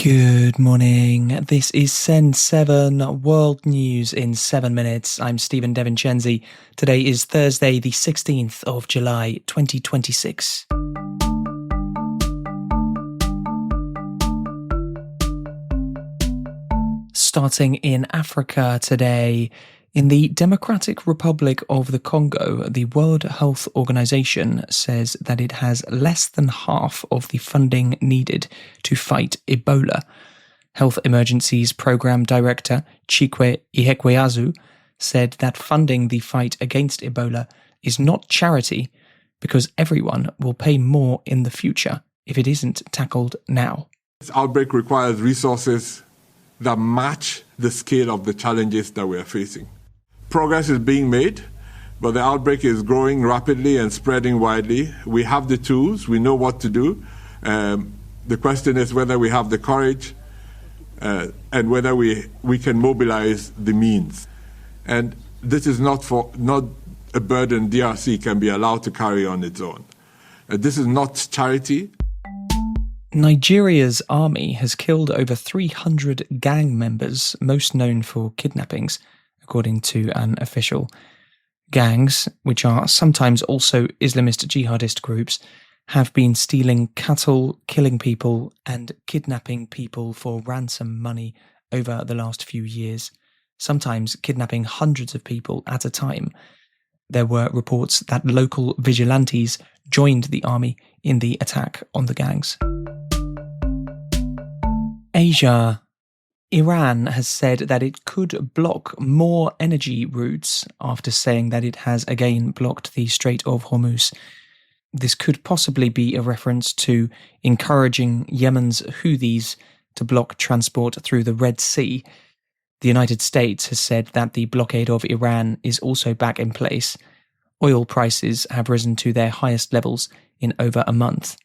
Good morning. This is Sen 7 World News in 7 minutes. I'm Stephen Devincenzi. Today is Thursday, the 16th of July, 2026. Starting in Africa today, in the Democratic Republic of the Congo, the World Health Organization says that it has less than half of the funding needed to fight Ebola. Health Emergencies Program Director Chikwe Ihekweazu said that funding the fight against Ebola is not charity because everyone will pay more in the future if it isn't tackled now. This outbreak requires resources that match the scale of the challenges that we are facing. Progress is being made, but the outbreak is growing rapidly and spreading widely. We have the tools, we know what to do. The question is whether we have the courage and whether we can mobilize the means. And this is not a burden DRC can be allowed to carry on its own. This is not charity. Nigeria's army has killed over 300 gang members, most known for kidnappings, according to an official. Gangs, which are sometimes also Islamist jihadist groups, have been stealing cattle, killing people, and kidnapping people for ransom money over the last few years, sometimes kidnapping hundreds of people at a time. There were reports that local vigilantes joined the army in the attack on the gangs. Asia. Iran has said that it could block more energy routes after saying that it has again blocked the Strait of Hormuz. This could possibly be a reference to encouraging Yemen's Houthis to block transport through the Red Sea. The United States has said that the blockade of Iran is also back in place. Oil prices have risen to their highest levels in over a month.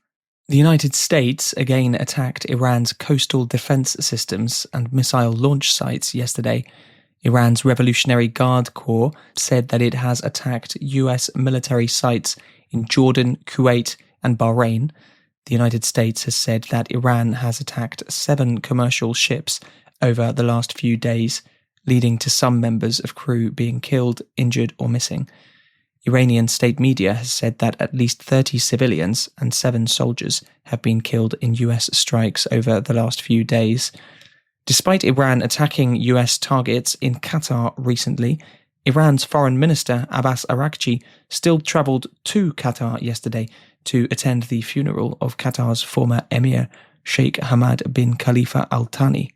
The United States again attacked Iran's coastal defense systems and missile launch sites yesterday. Iran's Revolutionary Guard Corps said that it has attacked US military sites in Jordan, Kuwait, and Bahrain. The United States has said that Iran has attacked 7 commercial ships over the last few days, leading to some members of crew being killed, injured, or missing. Iranian state media has said that at least 30 civilians and 7 soldiers have been killed in US strikes over the last few days. Despite Iran attacking US targets in Qatar recently, Iran's foreign minister Abbas Araghchi still travelled to Qatar yesterday to attend the funeral of Qatar's former emir, Sheikh Hamad bin Khalifa Al Thani.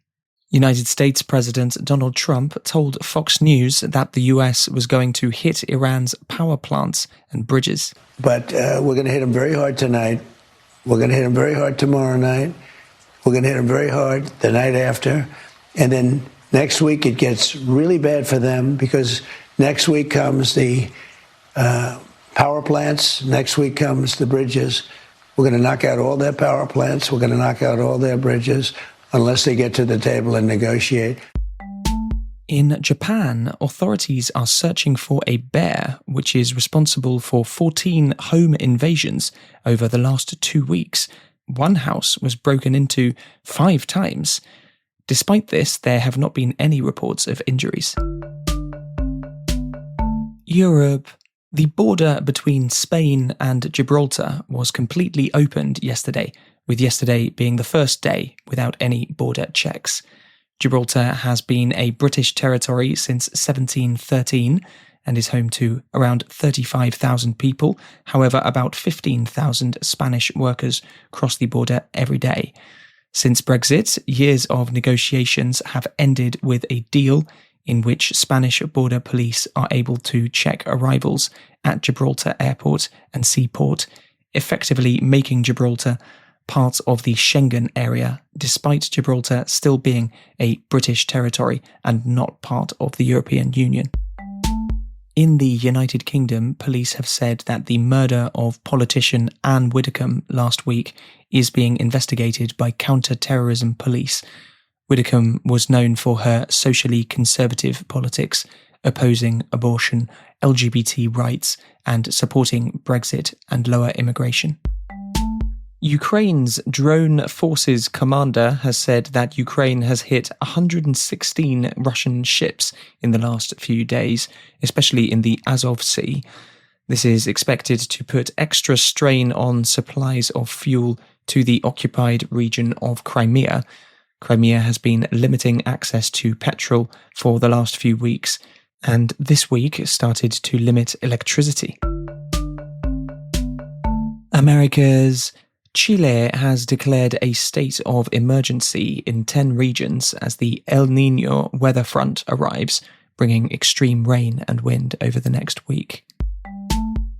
United States President Donald Trump told Fox News that the US was going to hit Iran's power plants and bridges. But we're going to hit them very hard tonight. We're going to hit them very hard tomorrow night. We're going to hit them very hard the night after. And then next week it gets really bad for them because next week comes the power plants. Next week comes the bridges. We're going to knock out all their power plants. We're going to knock out all their bridges, unless they get to the table and negotiate. In Japan, authorities are searching for a bear which is responsible for 14 home invasions over the last 2 weeks. One house was broken into 5 times. Despite this, there have not been any reports of injuries. Europe. The border between Spain and Gibraltar was completely opened yesterday, with yesterday being the first day without any border checks. Gibraltar has been a British territory since 1713 and is home to around 35,000 people. However, about 15,000 Spanish workers cross the border every day. Since Brexit, years of negotiations have ended with a deal in which Spanish border police are able to check arrivals at Gibraltar Airport and Seaport, effectively making Gibraltar part of the Schengen area, despite Gibraltar still being a British territory and not part of the European Union. In the United Kingdom, police have said that the murder of politician Anne Widdecombe last week is being investigated by counter-terrorism police. Widdecombe was known for her socially conservative politics, opposing abortion, LGBT rights, and supporting Brexit and lower immigration. Ukraine's drone forces commander has said that Ukraine has hit 116 Russian ships in the last few days, especially in the Azov Sea. This is expected to put extra strain on supplies of fuel to the occupied region of Crimea. Crimea has been limiting access to petrol for the last few weeks, and this week started to limit electricity. America's Chile has declared a state of emergency in 10 regions as the El Niño weather front arrives, bringing extreme rain and wind over the next week.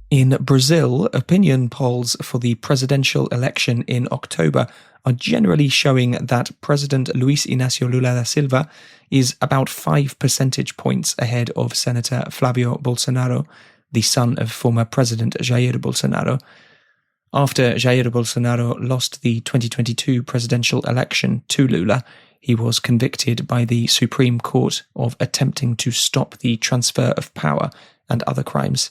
In Brazil, opinion polls for the presidential election in October are generally showing that President Luiz Inácio Lula da Silva is about 5 percentage points ahead of Senator Flávio Bolsonaro, the son of former President Jair Bolsonaro. After Jair Bolsonaro lost the 2022 presidential election to Lula, he was convicted by the Supreme Court of attempting to stop the transfer of power and other crimes.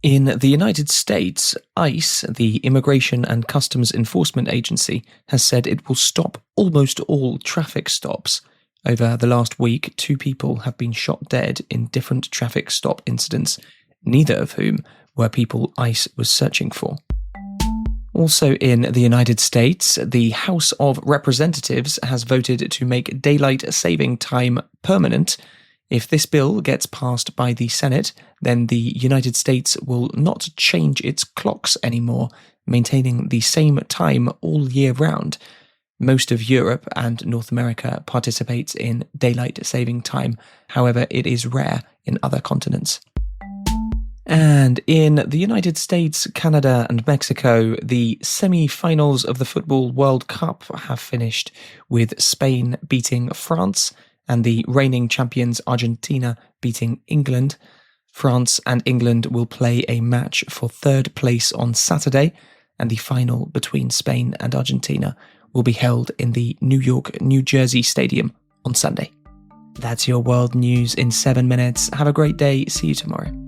In the United States, ICE, the Immigration and Customs Enforcement Agency, has said it will stop almost all traffic stops. Over the last week, 2 people have been shot dead in different traffic stop incidents, neither of whom were people ICE was searching for. Also in the United States, the House of Representatives has voted to make daylight saving time permanent. If this bill gets passed by the Senate, then the United States will not change its clocks anymore, maintaining the same time all year round. Most of Europe and North America participates in daylight saving time, however, it is rare in other continents. And in the United States, Canada and Mexico, the semi-finals of the Football World Cup have finished, with Spain beating France and the reigning champions Argentina beating England. France and England will play a match for third place on Saturday, and the final between Spain and Argentina will be held in the New York, New Jersey Stadium on Sunday. That's your world news in 7 minutes. Have a great day. See you tomorrow.